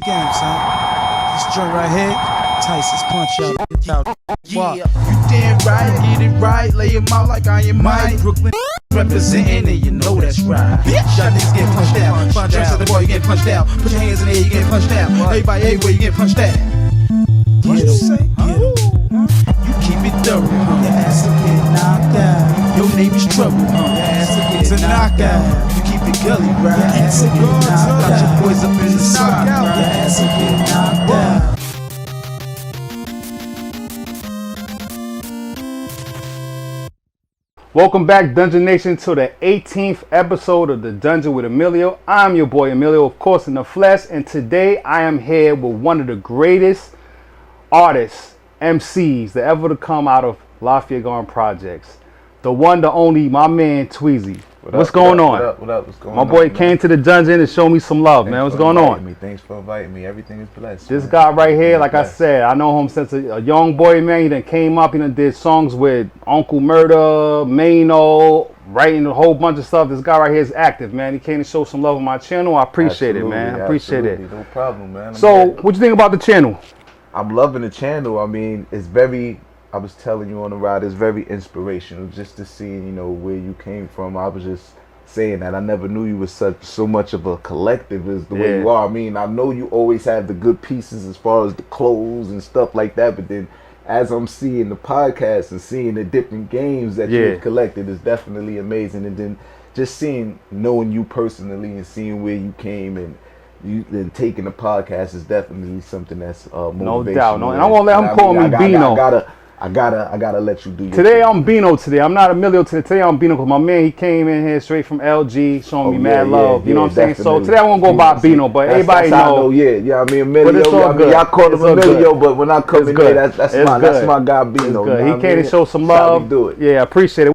game, son. This joint right here, Tyson's punch out. Yeah, you damn right, get it right. Lay him out like I am Mike. Brooklyn representing, and you know that's right. Bitch, y'all niggas getting punched out. Find drinks at the bar, you getting punched out. Put your hands in the air, you getting punched out. Everybody everywhere, you getting punched out. What you say? You keep it thorough, your ass will get knocked out. Your name is trouble, your ass will get knocked out. You keep it gully, right? Your ass will get knocked out. Got your boys up in the side, your ass will get knocked out. Welcome back, Dungeon Nation, to the 18th episode of The Dungeon with Amillieo. I'm your boy Amillieo, of course, in the flesh, and today I am here with one of the greatest artists, MCs, that ever to come out of Lafayette Garden Projects. The one, the only, my man Tweezie. What's going on? What up? What's going on? My boy came to the dungeon and showed me some love, man. What's going on? Thanks for inviting me. Everything is blessed. This guy right here, like I said, I know him since a young boy, man. He done came up, he done did songs with Uncle Murder, Mano, writing a whole bunch of stuff. This guy right here is active, man. He came to show some love on my channel. I appreciate it, man. I appreciate it. No problem, man. So, what you think about the channel? I'm loving the channel. I mean, it's very, I was telling you on the ride, it's very inspirational just to see, where you came from. I was just saying that I never knew you was so much of a collective as the way you are. I mean, I know you always have the good pieces as far as the clothes and stuff like that, but then as I'm seeing the podcast and seeing the different games that you've collected is definitely amazing. And then just knowing you personally and seeing where you came and you then taking the podcast is definitely something that's motivational. No doubt. No, and I won't let him call me Bino. I gotta let you do your today. I'm Bino today. I'm not Amillieo today. Today I'm Bino because my man, he came in here straight from LG, showing me mad love. You know what I'm saying? So today I won't go by Bino, but everybody know. I mean Amillieo. Y'all call him Amillieo, but when I come in there, that's my guy Bino. He came to show some love. Do it. Yeah, I appreciate it.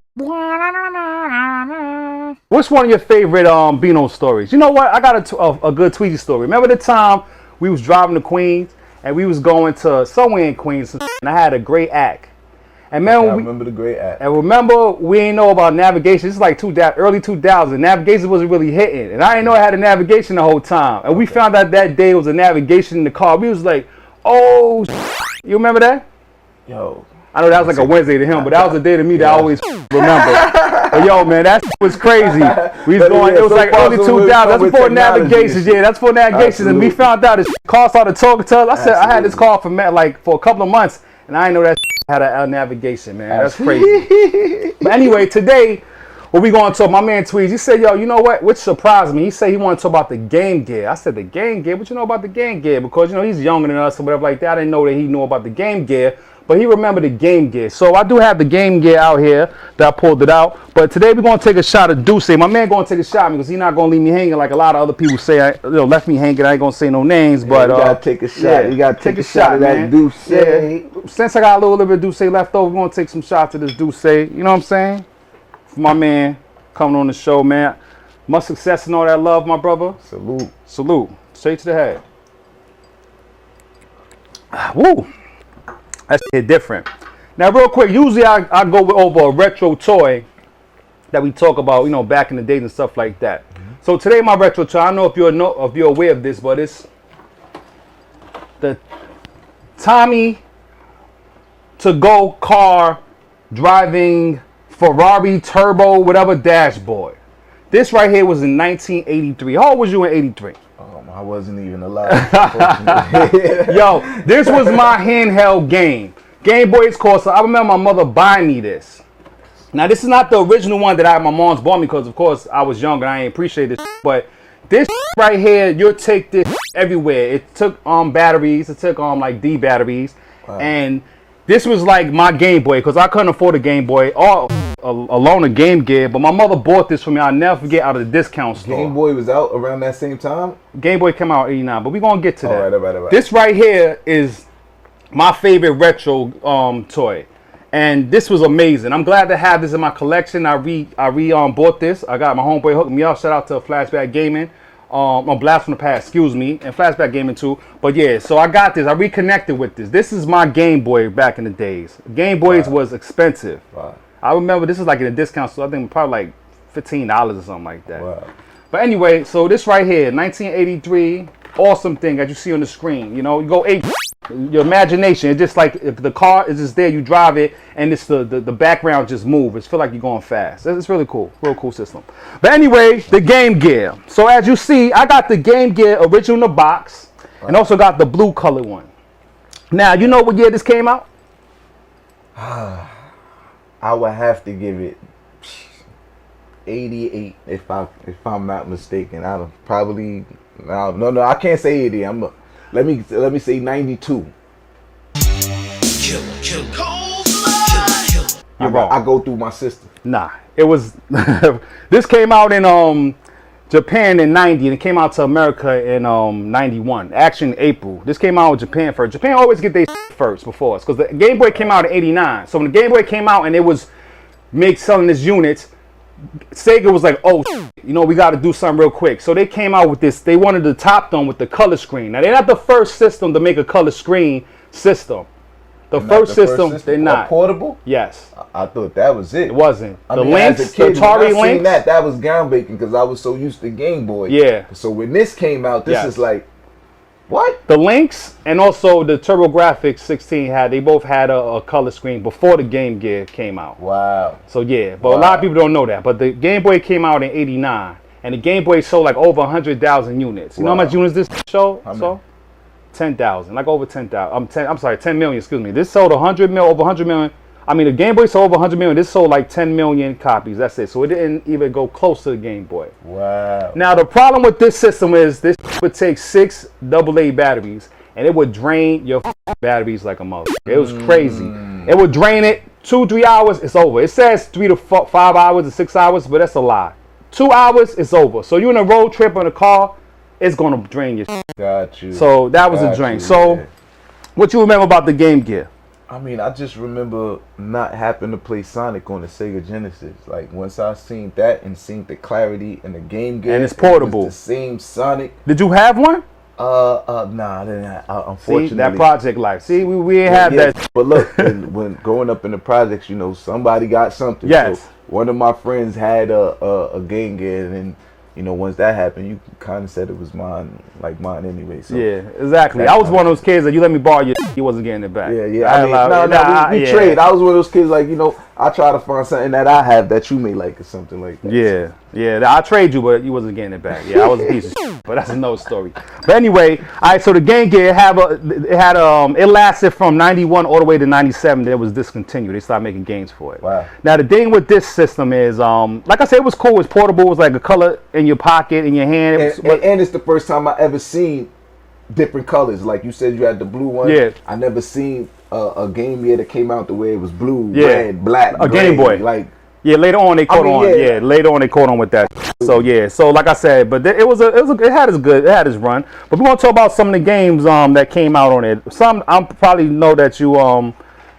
What's one of your favorite Bino stories? You know what? I got a good Tweezie story. Remember the time we was driving to Queens? And we was going to somewhere in Queens, and I had a great act. And man, I remember the great act. And remember, we ain't know about navigation. This is like early 2000s. Navigation wasn't really hitting, and I didn't know I had a navigation the whole time. And we found out that day it was a navigation in the car. We was like, "Oh, you remember that?" Yo, I know that was like a Wednesday to him, but that was a day to me that I always remember. But yo, man, that was crazy. We was going. It was like early 2000s. That's before navigation. Yeah, that's before navigation. And we found out this car started talking to us. I said I had this car for a couple of months, and I didn't know that had a navigation, man. That's crazy. But anyway, today, what we going to talk? My man Tweezie, he said, yo, you know what? Which surprised me. He said he wanted to talk about the game gear. I said, the game gear? What you know about the game gear? Because he's younger than us or whatever like that. I didn't know that he knew about the game gear. But he remembered the game gear. So I do have the game gear out here that I pulled it out. But today we're going to take a shot of Douce. My man going to take a shot because he's not going to leave me hanging like a lot of other people say. Left me hanging. I ain't going to say no names. But you got to take a shot. Yeah, you got to take a shot of that Douce. Yeah. Since I got a little bit of Douce left over, we're going to take some shots of this Douce. You know what I'm saying? For my man coming on the show, man. Much success and all that love, my brother. Salute. Salute. Straight to the head. Woo. That's different. Now, real quick, usually I go over a retro toy that we talk about, back in the days and stuff like that. Mm-hmm. So today, my retro toy, I don't know if you're aware of this, but it's the Tommy to go car driving Ferrari turbo whatever dashboard. This right here was in 1983. How old was you in 83? I wasn't even alive. Yo, this was my handheld game. Game Boy, it's called. So I remember my mother buying me this. Now, this is not the original one that my mom's bought me because, of course, I was young and I ain't appreciate this. But this right here, you'll take this everywhere. It took batteries. It took like D batteries. Wow. And this was like my Game Boy because I couldn't afford a Game Boy or alone a Game Gear. But my mother bought this for me. I'll never forget, out of the discount store. Game Boy was out around that same time? Game Boy came out in 89, but we're going to get to that. All right. This right here is my favorite retro toy. And this was amazing. I'm glad to have this in my collection. I bought this. I got my homeboy hooked me up. Shout out to Flashback Gaming. On Blast from the Past, excuse me, and Flashback Gaming too. But yeah, so I got this. I reconnected with this. This is my Game Boy back in the days. Game Boys was expensive. Wow. I remember this is like in a discount, so I think probably like $15 or something like that. Wow. But anyway, so this right here, 1983. awesome thing that you see on the screen. You know, you go ape. Your imagination, it's just like if the car is just there, you drive it, and it's the background just moves. It feel like you're going fast. It's really cool, real cool system. But anyway, the Game Gear. So as you see, I got the Game Gear original in the box, and also got the blue color one. Now, you know what year this came out? I would have to give it 88 if I'm not mistaken. I don't probably no I can't say 80. Let me say 92. You're wrong. I go through my system. Nah, it was. This came out in Japan in 90, and it came out to America in 91. Actually, in April. This came out in Japan first. Japan always get their first before us, because the Game Boy came out in 89. So when the Game Boy came out and it was selling its units, Sega was like, oh, you know, we got to do something real quick. So they came out with this. They wanted the top dome with the color screen. Now, they're not the first system to make a color screen system. The first system, they're not. Portable? Yes. I thought that was it. It wasn't. I The mean, Lynx, as a kid, the Atari when I seen Lynx. that was groundbreaking because I was so used to Game Boy. Yeah. So when this came out, this is like, what? The Lynx and also the TurboGrafx 16 they both had a color screen before the Game Gear came out. Wow. So yeah, but a lot of people don't know that. But the Game Boy came out in 89, and the Game Boy sold like over 100,000 units. You know how much units this sold? So 10,000, like over 10,000. I'm sorry, 10 million. Excuse me. This sold 100 mil, over 100 million. I mean, the Game Boy sold over 100 million. This sold like 10 million copies. That's it. So it didn't even go close to the Game Boy. Wow. Now the problem with this system is this would take 6 AA batteries, and it would drain your batteries like a mother. It was crazy. It would drain it 2-3 hours. It's over. It says 3 to 5 hours or 6 hours, but that's a lie. 2 hours, it's over. So you're in a road trip in a car, it's gonna drain your. Got you. So that was a drain. So, what you remember about the Game Gear? I mean, I just remember not having to play Sonic on the Sega Genesis. Like, once I seen that and seen the clarity in the Game Gear, and it's portable. It was the same Sonic. Did you have one? Nah, I didn't have, unfortunately. See, that Project Life. See, we ain't have that. But look, when growing up in the projects, you know, somebody got something. Yes. So one of my friends had a Game Gear, and then, you know, once that happened, you kind of said it was mine anyway. So yeah, exactly. I was one of those kids that you let me borrow your, you wasn't getting it back. Yeah. We trade. I was one of those kids, like, you know, I try to find something that I have that you may like or something like that. Yeah. I trade you, but you wasn't getting it back. Yeah, I was a piece of shit, but that's another story. But anyway, all right. So the Game Gear it lasted from 91 all the way to 97. Then it was discontinued. They started making games for it. Wow. Now the thing with this system is, like I said, it was cool. It was portable. It was like a color in your pocket, in your hand. And it's the first time I ever seen different colors. Like you said, you had the blue one. Yeah. I never seen a Game Gear that came out the way it was blue, red, black, a gray, Game Boy. Like, yeah, later on they caught on. Yeah, later on they caught on with that. So yeah, so like I said, but it had its run. But we're gonna talk about some of the games that came out on it. Some I probably know that you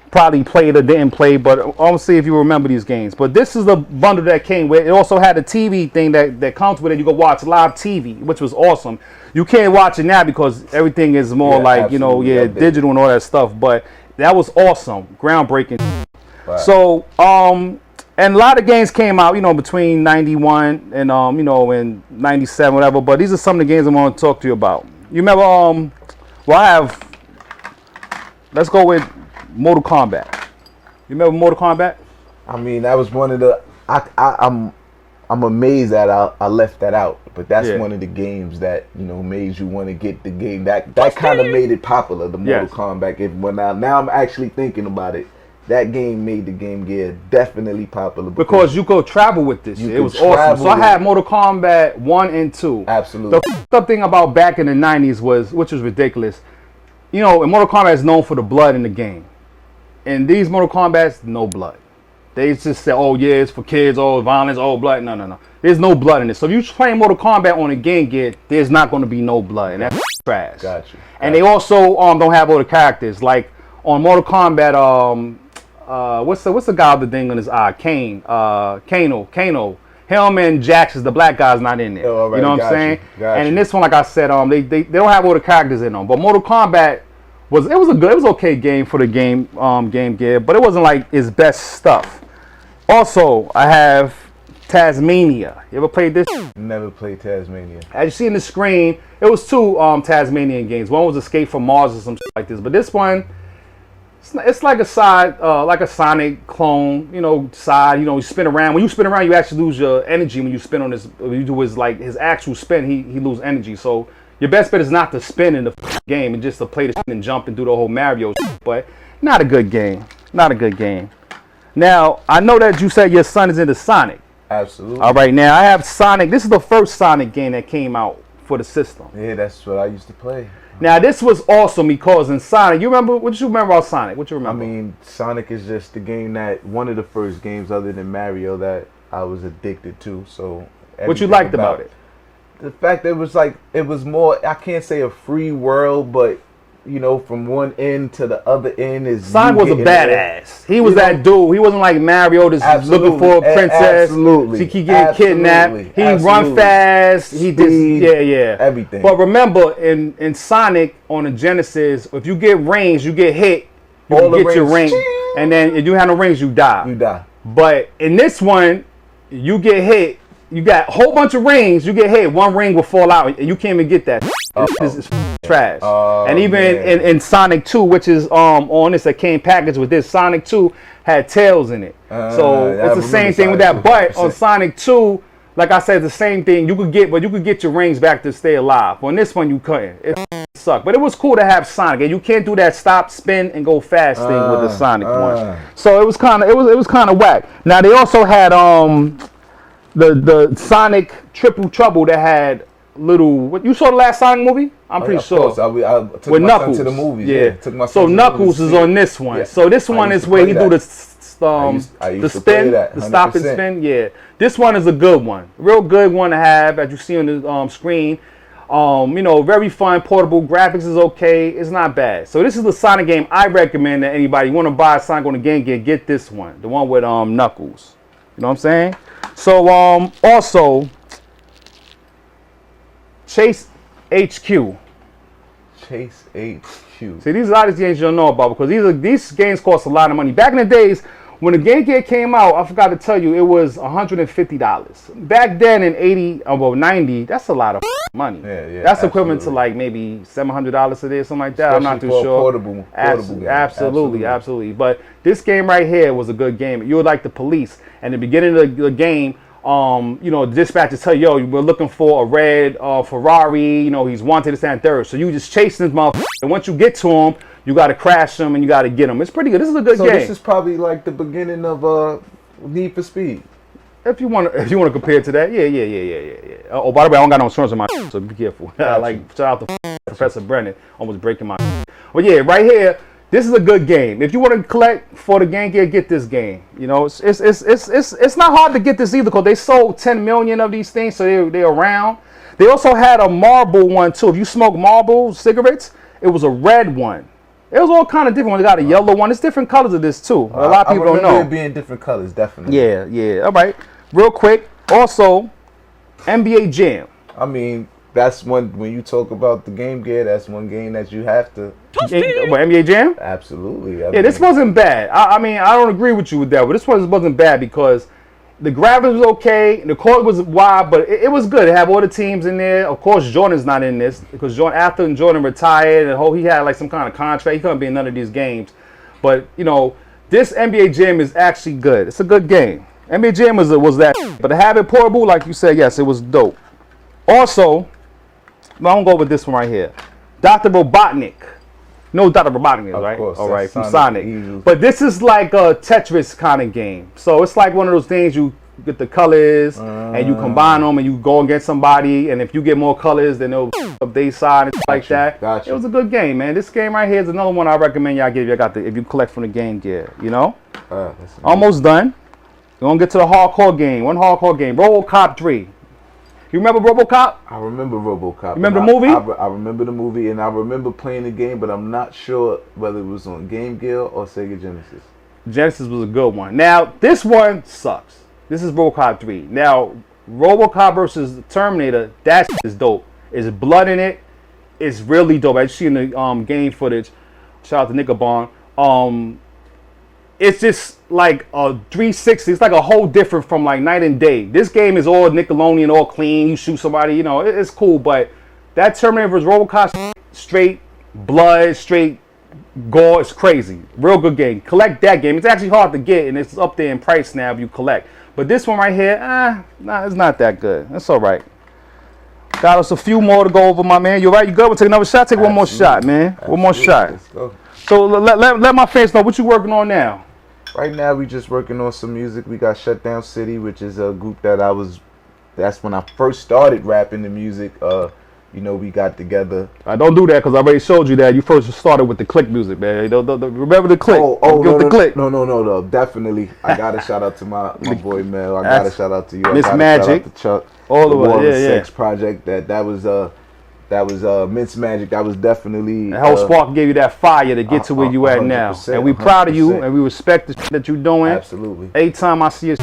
probably played or didn't play, but I'm gonna see if you remember these games. But this is the bundle that came with. It also had a TV thing that comes with it. You could watch live TV, which was awesome. You can't watch it now because everything is more like, you know, digital and all that stuff. But that was awesome, groundbreaking. Right. So and a lot of games came out, you know, between 91 and you know, and 97, whatever. But these are some of the games I want to talk to you about. You remember let's go with Mortal Kombat. You remember Mortal Kombat? I mean, that was one of the. I'm amazed that I left that out, but that's one of the games that, you know, made you want to get the game. That kind of made it popular. The Mortal Kombat. Now I'm actually thinking about it. That game made the Game Gear definitely popular because you could travel with this. It was awesome. So I had Mortal Kombat 1 and 2. Absolutely. The f***ed up thing about back in the 90s was, which was ridiculous. You know, Mortal Kombat is known for the blood in the game. And these Mortal Kombats, no blood. They just say, oh yeah, it's for kids, oh violence, oh blood. No. There's no blood in this. So if you're playing Mortal Kombat on a Game Gear, there's not going to be no blood. And that's trash. Gotcha. And they also don't have all the characters. Like on Mortal Kombat, what's the guy with the thing on his eye? Kano. Him and Jax is the black guy's not in there. Oh, right. You know what I'm saying? And in this one, like I said, they don't have all the characters in them. But Mortal Kombat was okay game for the Game Gear, but it wasn't like its best stuff. Also, I have Tasmania. You ever played this? Never played Tasmania. As you see in the screen, it was two Tasmanian games. One was Escape from Mars or some shit like this, but this one, it's like a side, like a Sonic clone. You know, side. You know, you spin around. When you spin around, you actually lose your energy. When you spin on this, when you do his actual spin, he lose energy. So your best bet is not to spin in the game and just to play the shit and jump and do the whole Mario shit. But not a good game. Not a good game. Now I know that you said your son is into Sonic. Absolutely. All right, now I have Sonic. This is the first Sonic game that came out for the system. Yeah, that's what I used to play. Now this was awesome because in Sonic, you remember what you remember about Sonic? What you remember? I mean, Sonic is just the game that one of the first games other than Mario that I was addicted to. So what you liked about it? The fact that it was more, I can't say a free world, but you know, from one end to the other end is Sonic was a badass. He was that dude. He wasn't like Mario just looking for a princess. Absolutely. He keep getting kidnapped. He run fast. He Speed, just yeah. Everything. But remember, in Sonic on the Genesis, if you get rings, you get hit. You get your ring, and then if you have no rings, you die. You die. But in this one, you get hit. You got a whole bunch of rings. You get hit. One ring will fall out, and you can't even get that. This is trash. And even in Sonic 2, which is on this that came packaged with this, Sonic 2 had tails in it. So it's the same thing with that. But on Sonic 2, like I said, the same thing. You could get your rings back to stay alive. On this one, you couldn't. It sucked. But it was cool to have Sonic, and you can't do that stop, spin, and go fast thing with the Sonic one. So it was kind of whack. Now they also had the Sonic Triple Trouble that had little. What you saw the last Sonic movie? I'm pretty sure. I took with my Knuckles son to the movies. Yeah. Took my son So to the Knuckles movies is on this one. Yeah. So this one is where he do the spin, that, the stop and 100%. spin. Yeah. This one is a good one, real good one to have, as you see on the screen. You know, very fun, portable. Graphics is okay. It's not bad. So this is the Sonic game I recommend that anybody want to buy a Sonic on the Game Gear, get this one, the one with Knuckles. You know what I'm saying? So also Chase HQ. Chase HQ. See, these are a lot of games you don't know about because these games cost a lot of money. Back in the days when the Game Gear came out, I forgot to tell you, it was $150. Back then in 90, that's a lot of money. Yeah, that's equivalent to like maybe $700 a day or something like that. I'm not too sure. Portable game. Absolutely. But this game right here was a good game. You were like the police. And the beginning of the game, you know, dispatchers tell you, yo, we're looking for a red Ferrari. You know, he's wanted this and third. So you just chase this motherfucker. And once you get to him, you got to crash him and you got to get him. It's pretty good. This is a good game. So this is probably like the beginning of Need for Speed. If you want to compare it to that, yeah. Oh, by the way, I don't got no insurance on my so be careful. Like shout out to Professor Brennan, almost breaking my. Well, yeah, right here. This is a good game. If you want to collect for the Game Gear, get this game. You know, it's not hard to get this either because they sold 10 million of these things, so they're around. They also had a marble one too. If you smoke marble cigarettes, it was a red one. It was all kind of different. They got a yellow one. It's different colors of this too. A lot of people don't know. It being different colors, definitely. Yeah. All right. Real quick. Also, NBA Jam. I mean, that's when you talk about the Game Gear, that's one game that you have to. NBA Jam? Absolutely. Yeah, this wasn't bad. I mean, I don't agree with you with that, but this one wasn't bad because the graphics was okay, the court was wide, but it was good. It had all the teams in there. Of course, Jordan's not in this because after Jordan retired, and he had like some kind of contract. He couldn't be in none of these games. But you know, this NBA Jam is actually good. It's a good game. NBA Jam was that, but to have it portable, like you said, yes, it was dope. Also, I'm gonna go with this one right here, Dr. Robotnik. No, Dr. Robotnik is, right? Course, all right, from Sonic. But this is like a Tetris kind of game. So it's like one of those things you get the colors and you combine them and you go against somebody. And if you get more colors, then they'll up their side and stuff like that. Gotcha. It was a good game, man. This game right here is another one I recommend y'all give. If you collect from the Game Gear, you know. Almost done. We're gonna get to the hardcore game. One hardcore game, RoboCop 3. You remember RoboCop? I remember RoboCop. Remember the movie? I remember the movie, and I remember playing the game, but I'm not sure whether it was on Game Gear or Sega Genesis. Genesis was a good one. Now, this one sucks. This is RoboCop 3. Now, RoboCop versus Terminator, that is dope. There's blood in it. It's really dope. I see in the game footage. Shout out to Nickelbaum. it's just like a 360. It's like a whole different from like night and day. This game is all Nickelodeon, all clean. You shoot somebody, you know, it's cool. But that Terminator vs. Robocop, straight blood, straight gore, it's crazy. Real good game. Collect that game. It's actually hard to get, and it's up there in price now if you collect. But this one right here, nah, it's not that good. It's all right. Got us a few more to go over, my man. You right? You good? We'll take another shot. Take one more shot, man. One more shot. Let's go. So let my fans know what you working on now. Right now, we just working on some music. We got Shutdown City, which is a group that that's when I first started rapping the music. You know, we got together. I don't do that because I already showed you that you first started with the click music, man. Remember the click? The click. No. Definitely. I got to shout out to my boy Mel. I got to shout out to you. Miss Magic. Shout out to Chuck. All the way. Sex project. That was Miss Magic. That was definitely. Hell Spark gave you that fire to get to where you at now, and we proud of you, and we respect the shit that you doing. Absolutely. Every time I see you,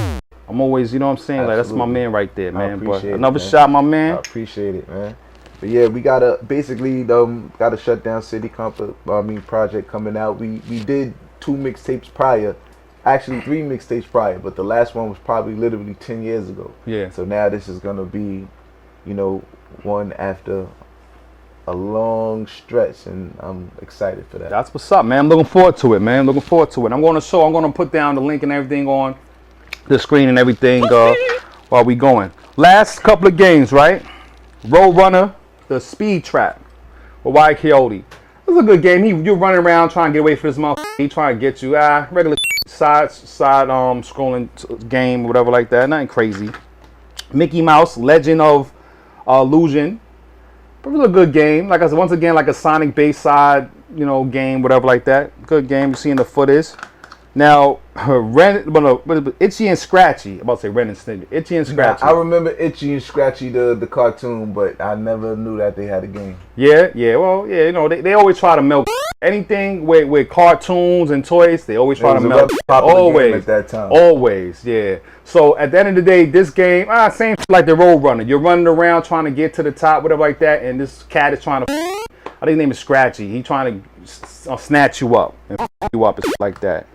I'm always, you know what I'm saying? Like, that's my man right there, man. But another shot, my man. I appreciate it, man. But yeah, we got a Shutdown City project coming out. We did 2 mixtapes prior, actually 3 mixtapes prior, but the last one was probably literally 10 years ago. Yeah. So now this is gonna be, you know, one after a long stretch, and I'm excited for that. That's what's up, man. I'm looking forward to it, man. I'm gonna put down the link and everything on the screen and everything while we going. Last couple of games, right? Roadrunner, the Speed Trap with Wild Coyote. It was a good game. You're running around trying to get away from this motherfucker. He trying to get you. Regular side scrolling game, whatever like that. Nothing crazy. Mickey Mouse, Legend of Illusion. But it was a good game. Like I said, once again, like a Sonic based side, you know, game, whatever like that. Good game. You're seeing the footage. Now, Itchy and Scratchy. I'm about to say Ren and Stimpy. Itchy and Scratchy. I remember Itchy and Scratchy, the cartoon, but I never knew that they had a game. Yeah. Well, yeah. You know, they always try to milk anything with cartoons and toys. They always try to milk. Always at that time. Always, yeah. So at the end of the day, this game, same like the Roadrunner. You're running around trying to get to the top, whatever like that, and this cat is trying to. I think his name is Scratchy. He's trying to snatch you up and you up and shit like that.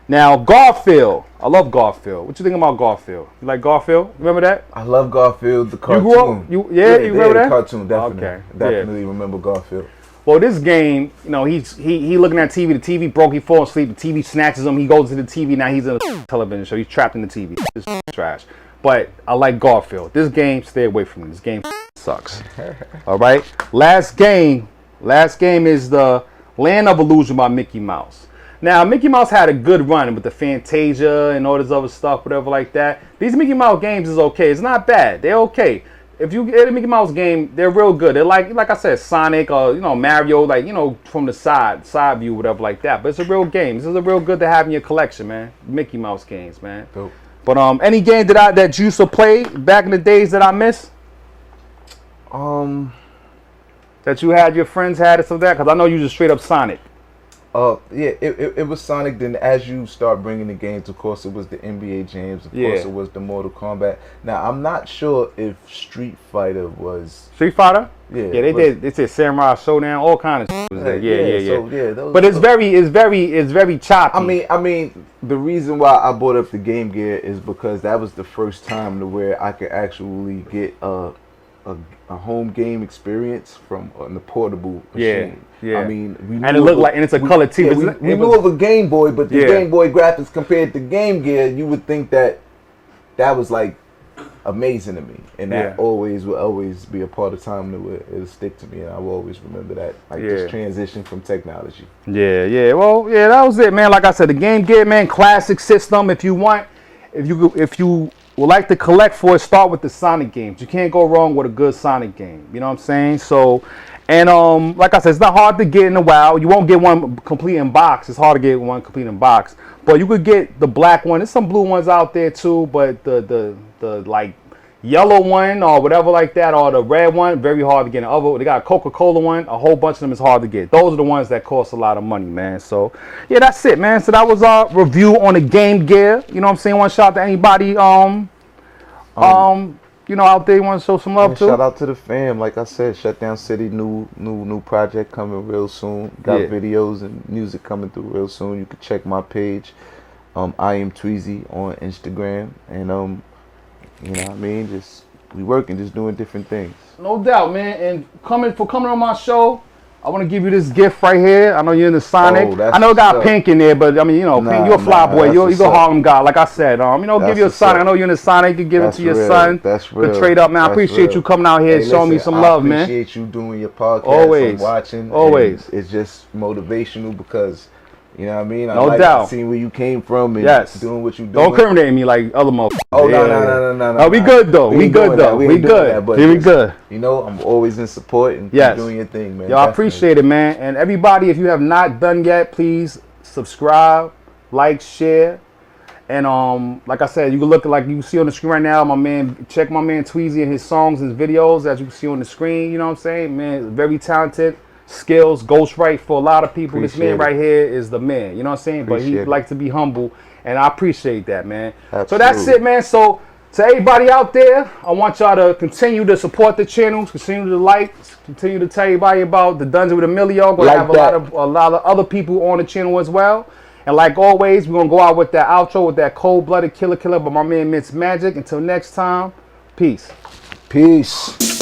Now, Garfield. I love Garfield. What you think about Garfield? You like Garfield? Remember that? I love Garfield, the cartoon. You grew up? You remember that? The cartoon, definitely. Okay. Definitely remember Garfield. Well, this game, you know, he looking at TV. The TV broke. He falls asleep. The TV snatches him. He goes to the TV. Now he's in a television show. He's trapped in the TV. This is trash. But I like Garfield. This game, stay away from me. This game sucks. All right. Last game is the Land of Illusion by Mickey Mouse. Now, Mickey Mouse had a good run with the Fantasia and all this other stuff, whatever like that. These Mickey Mouse games is okay. It's not bad. They're okay. If you get a Mickey Mouse game, they're real good. They're like I said, Sonic or, you know, Mario, like, you know, from the side view, whatever like that. But it's a real game. This is a real good to have in your collection, man. Mickey Mouse games, man. Dope. But any game that you used to play back in the days that I missed? That you had, your friends had or something like that? Because I know you just straight up Sonic. Yeah, it was Sonic. Then as you start bringing the games, of course, it was the NBA Jams. Of course, it was the Mortal Kombat. Now, I'm not sure if Street Fighter was... Street Fighter? Yeah. Yeah, they said Samurai Showdown, all kind of shit was there. Yeah. So, but it's very choppy. I mean, the reason why I brought up the Game Gear is because that was the first time to where I could actually get a home game experience from the portable machine. Yeah. I mean, and it looked like, and it's a color TV. Yeah, we knew of a Game Boy, but the Game Boy graphics compared to Game Gear, you would think that was like amazing to me, and that will always be a part of time that it'll stick to me, and I will always remember that, like this transition from technology. Yeah. Well, that was it, man. Like I said, the Game Gear, man, classic system. If you would like to collect for it, start with the Sonic games. You can't go wrong with a good Sonic game. You know what I'm saying? So, and like I said, it's not hard to get in a while. You won't get one complete in box. It's hard to get one complete in box. But you could get the black one. There's some blue ones out there too, but the like yellow one or whatever like that, or the red one, very hard to get. They got a Coca-Cola one. A whole bunch of them is hard to get. Those are the ones that cost a lot of money, man. So yeah, that's it, man. So that was our review on the Game Gear. You know what I'm saying? One shout out to anybody you know, out there you want to show some love to. Shout out to the fam. Like I said, Shutdown City, new project coming real soon. Got videos and music coming through real soon. You can check my page. I am Tweezie on Instagram, and you know what I mean, just we working, just doing different things. No doubt, man. And coming on my show, I want to give you this gift right here. I know you're in the Sonic. Oh, I know it got Pink in there, but I mean, you know, Pink, you're a fly boy. You go Harlem guy, like I said. You know, give you a Sonic. I know you're in the Sonic. You give it to your son. That's real. The trade up, man. I appreciate you coming out here and showing me some love, man. I appreciate you doing your podcast. Always. And watching. Always. And it's just motivational because, you know what I mean? I no like doubt. Seeing where you came from and doing what you doing. Don't incriminate me like other motherfuckers. Oh, no. No, we good, though. We good, though. We good. We good. You know, I'm always in support and keep doing your thing, man. Yo, I appreciate it, man. And everybody, if you have not done yet, please subscribe, like, share. And like I said, you can look like you see on the screen right now, check my man Tweezie and his songs and videos as you can see on the screen. You know what I'm saying? Man, very talented. Skills, ghostwrite for a lot of people. This man right here is the man. You know what I'm saying? But he likes to be humble. And I appreciate that, man. Absolutely. So that's it, man. So to everybody out there, I want y'all to continue to support the channels, continue to like, continue to tell everybody about the Dungeon with Amillieo. We're gonna have a lot of other people on the channel as well. And like always, we're gonna go out with that outro with that cold-blooded killer by my man Mitch Magic. Until next time, peace. Peace.